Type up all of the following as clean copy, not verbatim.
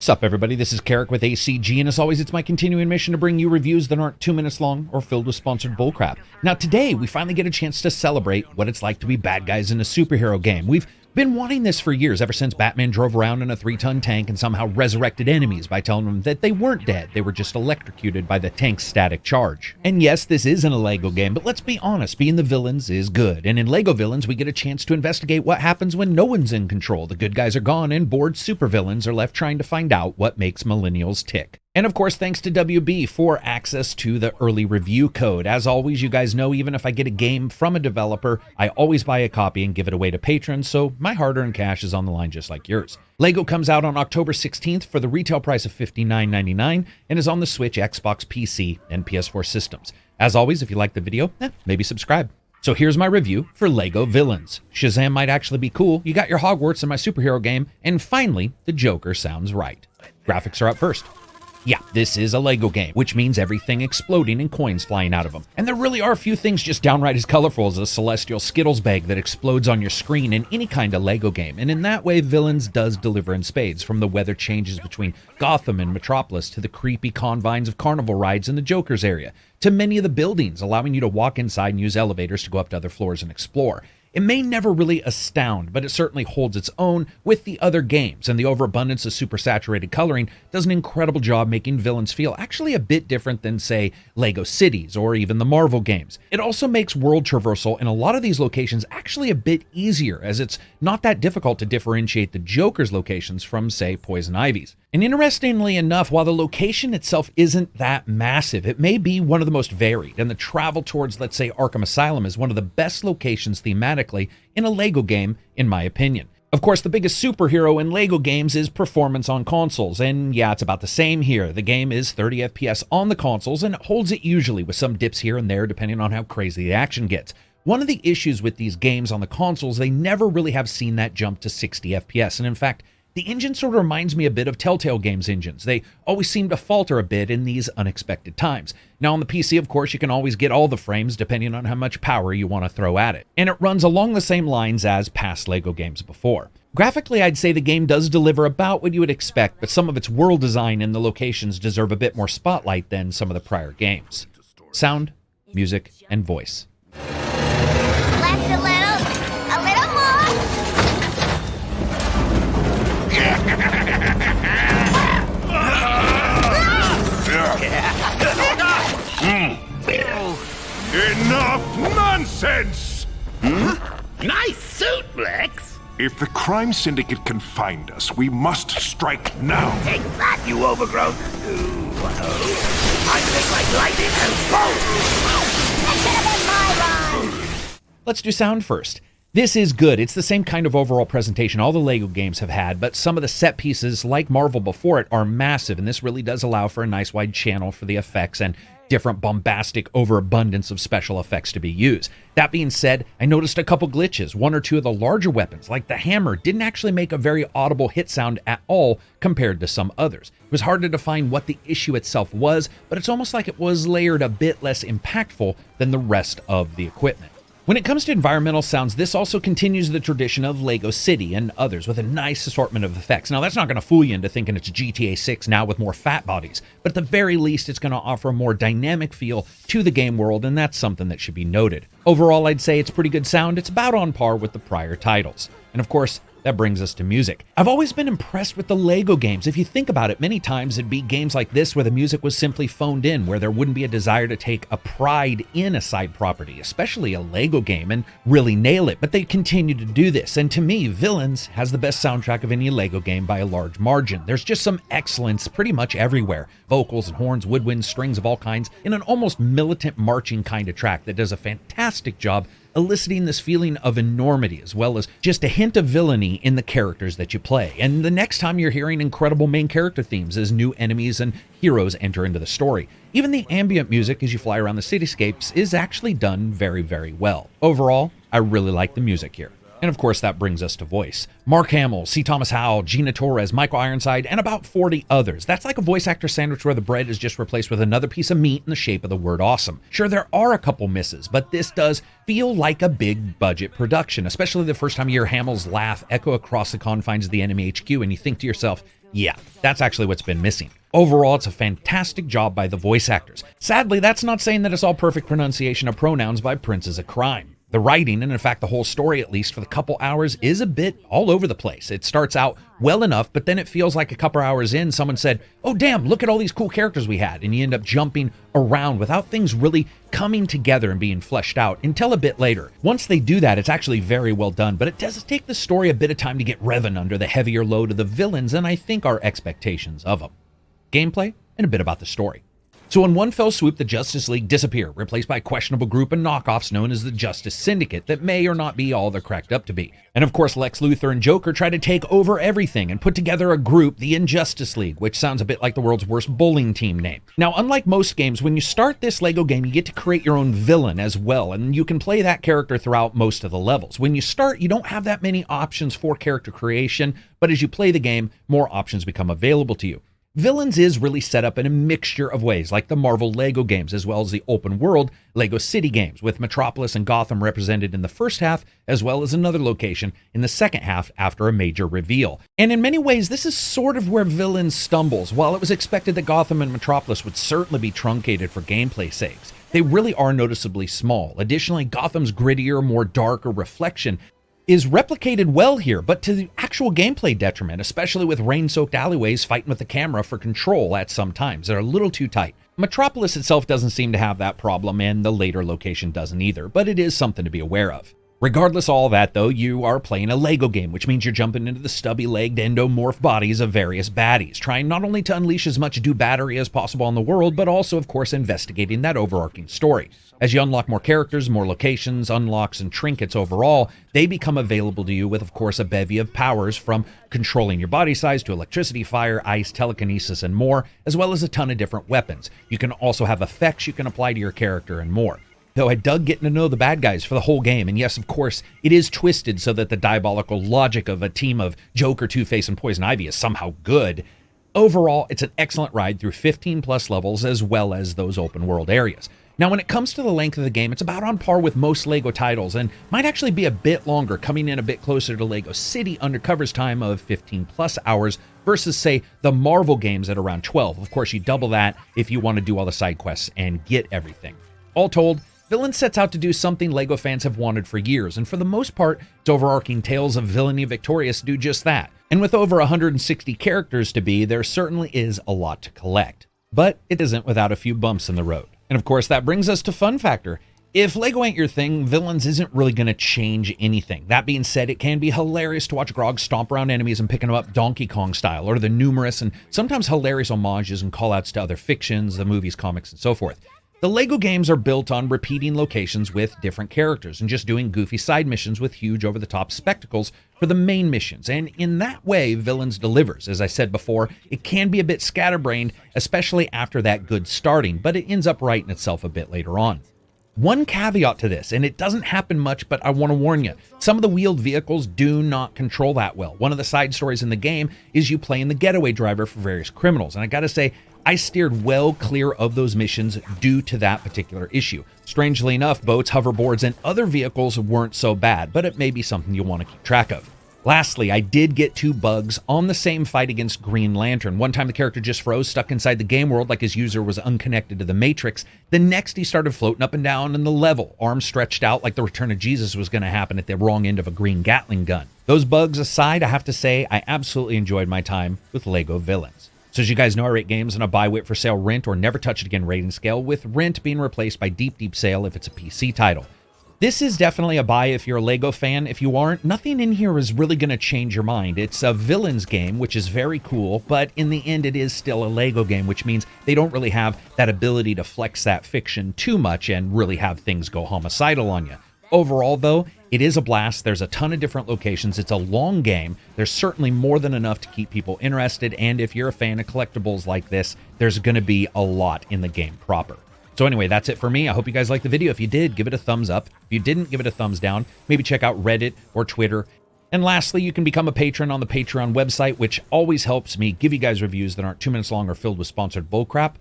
Sup everybody, this is Karak with ACG, and as always it's my continuing mission to bring you reviews that aren't 2 minutes long or filled with sponsored bullcrap. Now today we finally get a chance to celebrate what it's like to be bad guys in a superhero game. We've been wanting this for years, ever since Batman drove around in a 3-ton tank and somehow resurrected enemies by telling them that they weren't dead, they were just electrocuted by the tank's static charge. And yes, this isn't a LEGO game, but let's be honest, being the villains is good. And in LEGO Villains, we get a chance to investigate what happens when no one's in control. The good guys are gone and bored supervillains are left trying to find out what makes millennials tick. And of course, thanks to WB for access to the early review code. As always, you guys know, even if I get a game from a developer, I always buy a copy and give it away to patrons, so my hard-earned cash is on the line just like yours. LEGO comes out on October 16th for the retail price of $59.99 and is on the Switch, Xbox, PC, and PS4 systems. As always, if you like the video, maybe subscribe. So here's my review for LEGO Villains. Shazam might actually be cool, you got your Hogwarts in my superhero game, and finally, the Joker sounds right. Graphics are up first. Yeah, this is a LEGO game, which means everything exploding and coins flying out of them. And there really are a few things just downright as colorful as a celestial Skittles bag that explodes on your screen in any kind of LEGO game. And in that way, Villains does deliver in spades, from the weather changes between Gotham and Metropolis to the creepy confines of carnival rides in the Joker's area, to many of the buildings, allowing you to walk inside and use elevators to go up to other floors and explore. It may never really astound, but it certainly holds its own with the other games, and the overabundance of super saturated coloring does an incredible job making Villains feel actually a bit different than, say, LEGO Cities or even the Marvel games. It also makes world traversal in a lot of these locations actually a bit easier, as it's not that difficult to differentiate the Joker's locations from, say, Poison Ivy's. And interestingly enough, while the location itself isn't that massive, it may be one of the most varied, and the travel towards, let's say, Arkham Asylum is one of the best locations thematically in a LEGO game, in my opinion. Of course, the biggest superhero in LEGO games is performance on consoles, and yeah, it's about the same here. The game is 30 FPS on the consoles, and it holds it usually, with some dips here and there depending on how crazy the action gets. One of the issues with these games on the consoles, they never really have seen that jump to 60 FPS, and in fact, the engine sort of reminds me a bit of Telltale Games engines. They always seem to falter a bit in these unexpected times. Now on the PC, of course, you can always get all the frames depending on how much power you want to throw at it. And it runs along the same lines as past LEGO games before. Graphically, I'd say the game does deliver about what you would expect, but some of its world design and the locations deserve a bit more spotlight than some of the prior games. Sound, music, and voice. Left a little more. Enough nonsense! Nice suit, Lex! If the crime syndicate can find us, we must strike now. Take that, you overgrown... I think like lightning and boom! That should have been my line. Let's do sound first. This is good. It's the same kind of overall presentation all the LEGO games have had, but some of the set pieces, like Marvel before it, are massive, and this really does allow for a nice wide channel for the effects and different bombastic overabundance of special effects to be used. That being said, I noticed a couple glitches. One or two of the larger weapons, like the hammer, didn't actually make a very audible hit sound at all compared to some others. It was hard to define what the issue itself was, but it's almost like it was layered a bit less impactful than the rest of the equipment. When it comes to environmental sounds, this also continues the tradition of LEGO City and others with a nice assortment of effects. Now, that's not going to fool you into thinking it's GTA 6 now with more fat bodies, but at the very least, it's going to offer a more dynamic feel to the game world, and that's something that should be noted. Overall, I'd say it's pretty good sound. It's about on par with the prior titles. And of course, that brings us to music. I've always been impressed with the LEGO games. If you think about it, many times it'd be games like this where the music was simply phoned in, where there wouldn't be a desire to take a pride in a side property, especially a LEGO game, and really nail it. But they continue to do this, and to me, Villains has the best soundtrack of any LEGO game by a large margin. There's just some excellence pretty much everywhere. Vocals and horns, woodwinds, strings of all kinds, in an almost militant marching kind of track that does a fantastic job eliciting this feeling of enormity, as well as just a hint of villainy in the characters that you play. And the next time you're hearing incredible main character themes as new enemies and heroes enter into the story. Even the ambient music as you fly around the cityscapes is actually done very, very well. Overall, I really like the music here. And of course, that brings us to voice. Mark Hamill, C. Thomas Howell, Gina Torres, Michael Ironside, and about 40 others. That's like a voice actor sandwich where the bread is just replaced with another piece of meat in the shape of the word awesome. Sure, there are a couple misses, but this does feel like a big budget production, especially the first time you hear Hamill's laugh echo across the confines of the enemy HQ and you think to yourself, yeah, that's actually what's been missing. Overall, it's a fantastic job by the voice actors. Sadly, that's not saying that it's all perfect pronunciation of pronouns by Prince is a crime. The writing, and in fact the whole story at least for the couple hours, is a bit all over the place. It starts out well enough, but then it feels like a couple hours in, someone said, oh damn, look at all these cool characters we had, and you end up jumping around without things really coming together and being fleshed out until a bit later. Once they do that, it's actually very well done, but it does take the story a bit of time to get revving under the heavier load of the villains and I think our expectations of them. Gameplay, and a bit about the story. So in one fell swoop, the Justice League disappear, replaced by a questionable group of knockoffs known as the Justice Syndicate that may or not be all they're cracked up to be. And of course, Lex Luthor and Joker try to take over everything and put together a group, the Injustice League, which sounds a bit like the world's worst bowling team name. Now, unlike most games, when you start this LEGO game, you get to create your own villain as well, and you can play that character throughout most of the levels. When you start, you don't have that many options for character creation, but as you play the game, more options become available to you. Villains is really set up in a mixture of ways, like the Marvel LEGO games, as well as the open world LEGO City games, with Metropolis and Gotham represented in the first half, as well as another location in the second half after a major reveal. And in many ways, this is sort of where Villains stumbles. While it was expected that Gotham and Metropolis would certainly be truncated for gameplay sakes, they really are noticeably small. Additionally, Gotham's grittier, more darker reflection is replicated well here, but to the actual gameplay detriment, especially with rain-soaked alleyways fighting with the camera for control at some times. They're a little too tight. Metropolis itself doesn't seem to have that problem, and the later location doesn't either, but it is something to be aware of. Regardless of all that, though, you are playing a LEGO game, which means you're jumping into the stubby-legged endomorph bodies of various baddies, trying not only to unleash as much do-battery as possible on the world, but also, of course, investigating that overarching story. As you unlock more characters, more locations, unlocks, and trinkets overall, they become available to you with, of course, a bevy of powers from controlling your body size to electricity, fire, ice, telekinesis, and more, as well as a ton of different weapons. You can also have effects you can apply to your character and more. Though I dug getting to know the bad guys for the whole game, and yes, of course, it is twisted so that the diabolical logic of a team of Joker, Two-Face, and Poison Ivy is somehow good. Overall, it's an excellent ride through 15 plus levels as well as those open world areas. Now, when it comes to the length of the game, it's about on par with most LEGO titles and might actually be a bit longer, coming in a bit closer to LEGO City Undercover's time of 15 plus hours versus, say, the Marvel games at around 12. Of course, you double that if you want to do all the side quests and get everything. All told, Villains sets out to do something LEGO fans have wanted for years, and for the most part, its overarching tales of villainy victorious do just that. And with over 160 characters to be, there certainly is a lot to collect. But it isn't without a few bumps in the road. And of course, that brings us to fun factor. If LEGO ain't your thing, Villains isn't really going to change anything. That being said, it can be hilarious to watch Grog stomp around enemies and picking them up Donkey Kong style, or the numerous and sometimes hilarious homages and callouts to other fictions, the movies, comics, and so forth. The LEGO games are built on repeating locations with different characters and just doing goofy side missions with huge over-the-top spectacles for the main missions. And in that way, Villains delivers. As I said before, it can be a bit scatterbrained, especially after that good starting, but it ends up righting itself a bit later on. One caveat to this, and it doesn't happen much, but I want to warn you, some of the wheeled vehicles do not control that well. One of the side stories in the game is you playing the getaway driver for various criminals, and I gotta say, I steered well clear of those missions due to that particular issue. Strangely enough, boats, hoverboards, and other vehicles weren't so bad, but it may be something you'll want to keep track of. Lastly, I did get 2 bugs on the same fight against Green Lantern. One time the character just froze, stuck inside the game world like his user was unconnected to the Matrix. The next he started floating up and down in the level, arms stretched out like the return of Jesus was going to happen at the wrong end of a green Gatling gun. Those bugs aside, I have to say I absolutely enjoyed my time with LEGO Villains. So as you guys know, I rate games on a buy, wait for sale, rent, or never touch it again rating scale, with rent being replaced by deep sale if it's a PC title. This is definitely a buy if you're a LEGO fan. If you aren't, nothing in here is really going to change your mind. It's a Villains game, which is very cool, but in the end, it is still a LEGO game, which means they don't really have that ability to flex that fiction too much and really have things go homicidal on you. Overall, though, it is a blast. There's a ton of different locations. It's a long game. There's certainly more than enough to keep people interested, and if you're a fan of collectibles like this, there's going to be a lot in the game proper. So anyway, that's it for me. I hope you guys liked the video. If you did, give it a thumbs up. If you didn't, give it a thumbs down. Maybe check out Reddit or Twitter. And lastly, you can become a patron on the Patreon website, which always helps me give you guys reviews that aren't 2 minutes long or filled with sponsored bullcrap.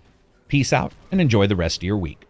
Peace out and enjoy the rest of your week.